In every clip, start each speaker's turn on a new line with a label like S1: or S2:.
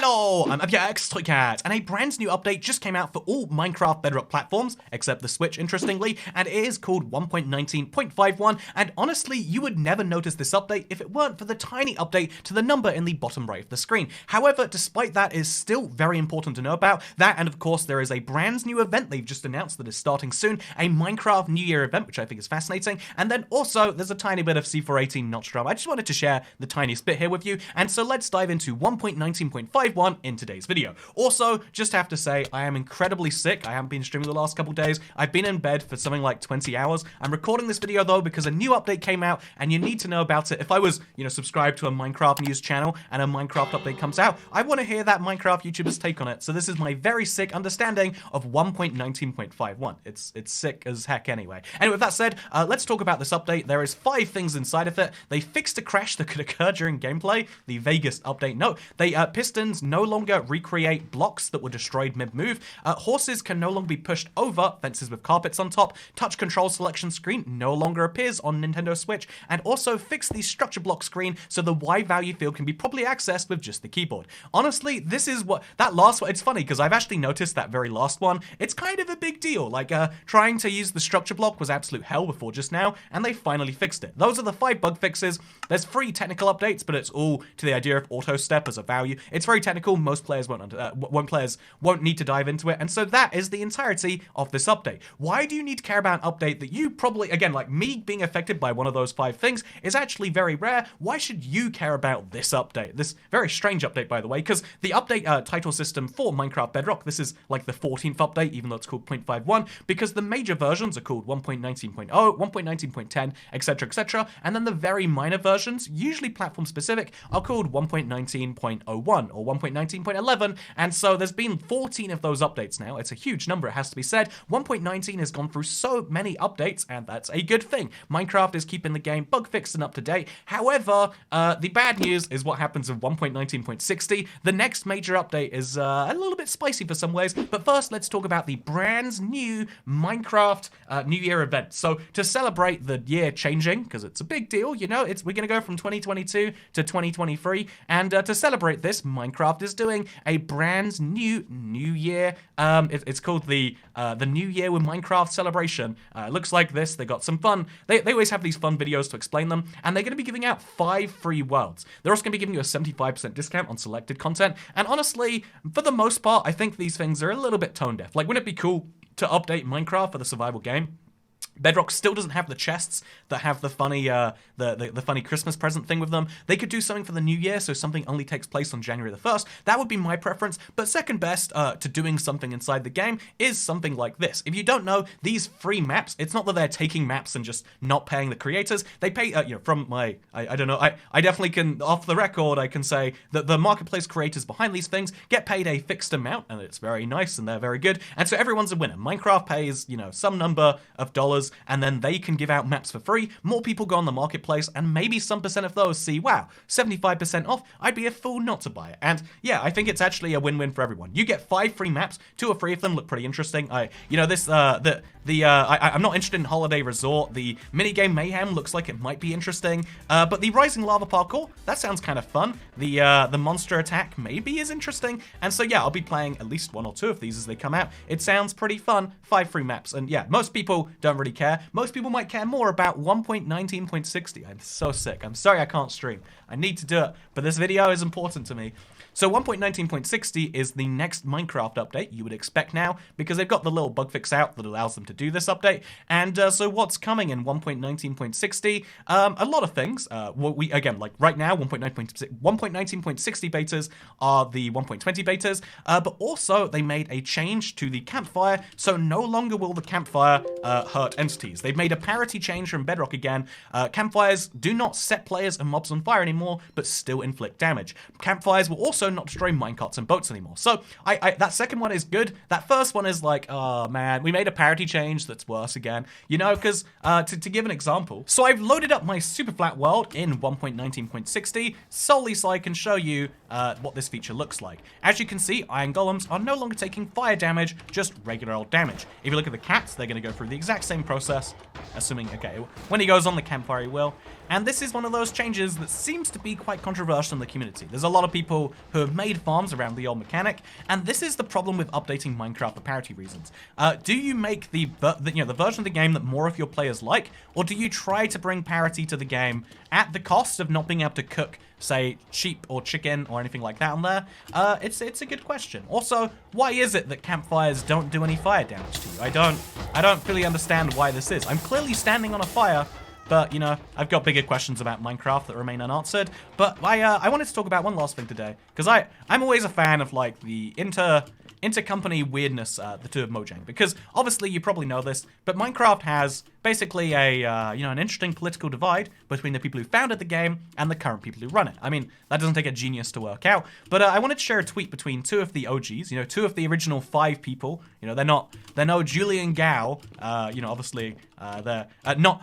S1: Hello, I'm Cat, and a brand new update just came out for all Minecraft Bedrock platforms, except the Switch, interestingly, and it is called 1.19.51, and honestly, you would never notice this update if it weren't for the tiny update to the number in the bottom right of the screen. However, despite that, it is still very important to know about that, and of course, there is a brand new event they've just announced that is starting soon, a Minecraft New Year event, which I think is fascinating, and then also, there's a tiny bit of C418 notch drama. I just wanted to share the tiniest bit here with you, and so let's dive into 1.19.51 in today's video. Also, just have to say, I am incredibly sick. I haven't been streaming the last couple days. I've been in bed for something like 20 hours. I'm recording this video though because a new update came out and you need to know about it. If I was, subscribed to a Minecraft news channel and a Minecraft update comes out, I want to hear that Minecraft YouTuber's take on it. So this is my very sick understanding of 1.19.51. It's sick as heck anyway. Anyway, with that said, let's talk about this update. There is 5 things inside of it. They fixed a crash that could occur during gameplay. The vaguest update. No, pistons no longer recreate blocks that were destroyed mid-move. Horses can no longer be pushed over fences with carpets on top. Touch control selection screen no longer appears on Nintendo Switch, and also fix the structure block screen so the Y value field can be properly accessed with just the keyboard. Honestly, this is what that last one. It's funny because I've actually noticed that very last one. It's kind of a big deal. Like trying to use the structure block was absolute hell before just now, and they finally fixed it. Those are the 5 bug fixes. There's 3 technical updates, but it's all to the idea of auto step as a value. It's very technical. Most players won't need to dive into it, and so that is the entirety of this update. Why do you need to care about an update that you probably, again, like me being affected by one of those 5 things is actually very rare? Why should you care about this update? This very strange update, by the way, because the update title system for Minecraft Bedrock, this is like the 14th update, even though it's called 0.51, because the major versions are called 1.19.0, 1.19.10, etc., etc., and then the very minor versions, usually platform specific, are called 1.19.01 or 1.19.11, and so there's been 14 of those updates now. It's a huge number, it has to be said. 1.19 has gone through so many updates, and that's a good thing. Minecraft is keeping the game bug fixed and up to date. However, the bad news is what happens in 1.19.60. The next major update is a little bit spicy for some ways, but first let's talk about the brand new Minecraft New Year event. So to celebrate the year changing, because it's a big deal, we're going to go from 2022 to 2023, and to celebrate this, Minecraft is doing a brand new Year. It's called the New Year with Minecraft celebration. It looks like this. They got some fun. They always have these fun videos to explain them, and they're going to be giving out 5 free worlds. They're also going to be giving you a 75% discount on selected content, and honestly, for the most part, I think these things are a little bit tone deaf. Like, wouldn't it be cool to update Minecraft for the survival game? Bedrock still doesn't have the chests that have the funny the funny Christmas present thing with them. They could do something for the new year, so something only takes place on January the 1st. That would be my preference, but second best to doing something inside the game is something like this. If you don't know, these free maps, it's not that they're taking maps and just not paying the creators. They pay, from my, I don't know, I definitely can, off the record, I can say that the marketplace creators behind these things get paid a fixed amount, and it's very nice, and they're very good, and so everyone's a winner. Minecraft pays, some number of dollars, and then they can give out maps for free. More people go on the marketplace, and maybe some percent of those see, wow, 75% off, I'd be a fool not to buy it. And yeah, I think it's actually a win-win for everyone. You get 5 free maps, 2 or 3 of them look pretty interesting. I'm not interested in Holiday Resort. The minigame Mayhem looks like it might be interesting, but the Rising Lava Parkour, that sounds kind of fun. The Monster Attack maybe is interesting, and so yeah, I'll be playing at least 1 or 2 of these as they come out. It sounds pretty fun. 5 free maps, and yeah, most people don't really care. Most people might care more about 1.19.60. I'm so sick. I'm sorry I can't stream. I need to do it, but this video is important to me. So 1.19.60 is the next Minecraft update you would expect now, because they've got the little bug fix out that allows them to do this update. And so what's coming in 1.19.60? A lot of things. Like right now, 1.19.60 betas are the 1.20 betas, but also they made a change to the campfire, so no longer will the campfire hurt entities. They've made a parity change from Bedrock again. Campfires do not set players and mobs on fire anymore, but still inflict damage. Campfires will also not destroy minecarts and boats anymore. So that second one is good. That first one is like, oh man, we made a parity change that's worse again. Because to give an example, so I've loaded up my super flat world in 1.19.60 solely so I can show you what this feature looks like. As you can see, iron golems are no longer taking fire damage, just regular old damage. If you look at the cats, they're going to go through the exact same process, assuming, okay, when he goes on the campfire he will. And this is one of those changes that seems to be quite controversial in the community. There's a lot of people who have made farms around the old mechanic, and this is the problem with updating Minecraft for parity reasons. Do you make the version of the game that more of your players like, or do you try to bring parity to the game at the cost of not being able to cook, say, sheep or chicken or anything like that on there? It's a good question. Also, why is it that campfires don't do any fire damage to you? I don't fully understand why this is. I'm clearly standing on a fire, but, you know, I've got bigger questions about Minecraft that remain unanswered. But I wanted to talk about one last thing today, because I'm always a fan of, like, the intercompany weirdness, the two of Mojang, because obviously you probably know this, but Minecraft has basically an interesting political divide between the people who founded the game and the current people who run it. I mean, that doesn't take a genius to work out, but I wanted to share a tweet between two of the OGs, two of the original 5 people. They're no Julian Gao, obviously they're not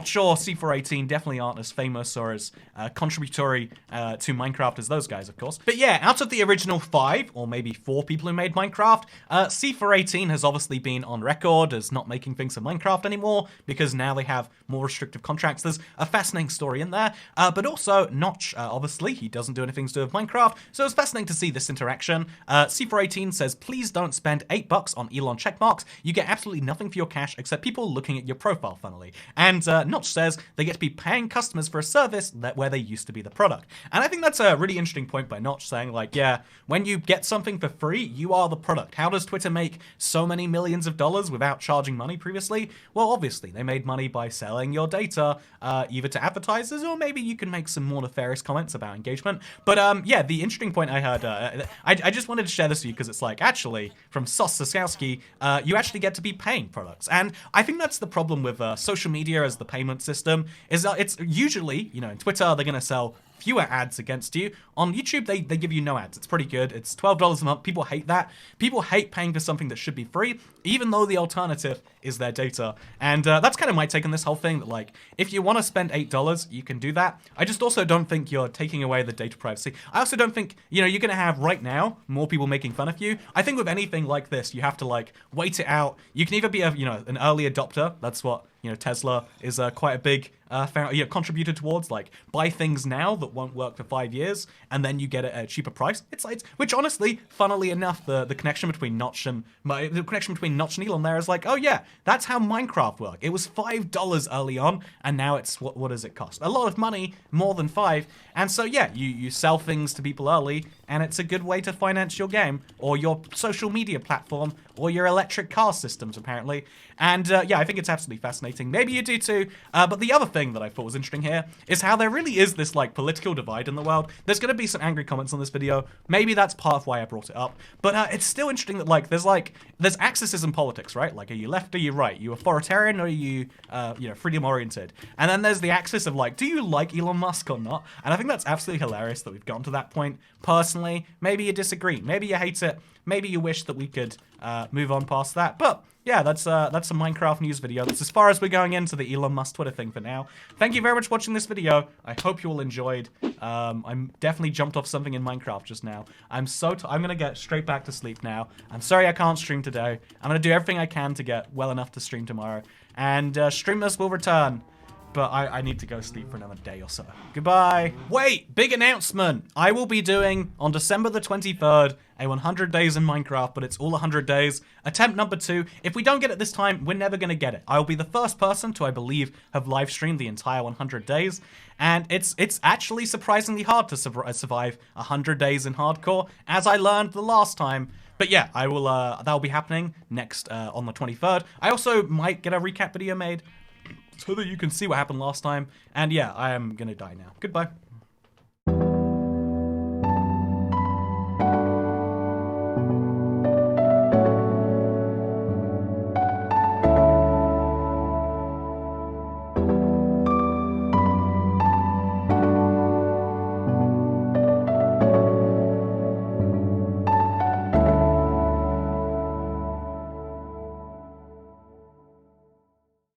S1: sure C418 definitely aren't as famous or as contributory to Minecraft as those guys, of course. But yeah, out of the original 5 or maybe 4 people who made Minecraft, C418 has obviously been on record as not making things for Minecraft anymore because now they have more restrictive contracts. There's a fascinating story in there, but also Notch, obviously he doesn't do anything to do with Minecraft, so it's fascinating to see this interaction. C418 says, please don't spend $8 on Elon checkmarks. You get absolutely nothing for your cash except people looking at your profile, funnily. And Notch says they get to be paying customers for a service where they used to be the product. And I think that's a really interesting point by Notch, saying like, yeah, when you get something for free, you are the product. How does Twitter make so many millions of dollars without charging money previously? Well, obviously, they made money by selling your data either to advertisers, or maybe you can make some more nefarious comments about engagement. But yeah, the interesting point I heard, I just wanted to share this with you because it's like, actually, from Sos Saskowski, you actually get to be paying products. And I think that's the problem with social media as the payment system, is that it's usually, in Twitter, they're going to sell fewer ads against you. On YouTube, they give you no ads. It's pretty good. It's $12 a month. People hate that. People hate paying for something that should be free, even though the alternative is their data. And that's kind of my take on this whole thing, that like, if you want to spend $8, you can do that. I just also don't think you're taking away the data privacy. I also don't think, you're going to have right now more people making fun of you. I think with anything like this, you have to like wait it out. You can either be an early adopter. That's what Tesla is quite a big contributor towards, like, buy things now that won't work for 5 years, and then you get it at a cheaper price. It's which honestly, funnily enough, the connection between Notch and Elon there is like, oh yeah, that's how Minecraft worked. It was $5 early on, and now it's what does it cost? A lot of money, more than 5. And so yeah, you sell things to people early, and it's a good way to finance your game or your social media platform or your electric car systems, apparently. And yeah, I think it's absolutely fascinating. Maybe you do too. But the other thing that I thought was interesting here is how there really is this like political divide in the world. There's going to be some angry comments on this video. Maybe that's part of why I brought it up. But it's still interesting that there's axes in politics, right? Like, are you left or you right? Are you authoritarian or are you freedom oriented? And then there's the axis of like, do you like Elon Musk or not? And I think that's absolutely hilarious that we've gotten to that point. Personally, maybe you disagree. Maybe you hate it. Maybe you wish that we could move on past that. But yeah, that's a Minecraft news video. That's as far as we're going into the Elon Musk Twitter thing for now. Thank you very much for watching this video. I hope you all enjoyed. I'm definitely jumped off something in Minecraft just now. I'm gonna get straight back to sleep now. I'm sorry I can't stream today. I'm gonna do everything I can to get well enough to stream tomorrow. And streamers will return. But I need to go sleep for another day or so. Goodbye. Wait, big announcement. I will be doing, on December the 23rd, a 100 days in Minecraft, but it's all 100 days. Attempt number 2. If we don't get it this time, we're never going to get it. I will be the first person to, I believe, have live streamed the entire 100 days. And it's actually surprisingly hard to survive 100 days in hardcore, as I learned the last time. But yeah, I will. That'll be happening next on the 23rd. I also might get a recap video made, so that you can see what happened last time. And yeah, I am gonna die now. Goodbye.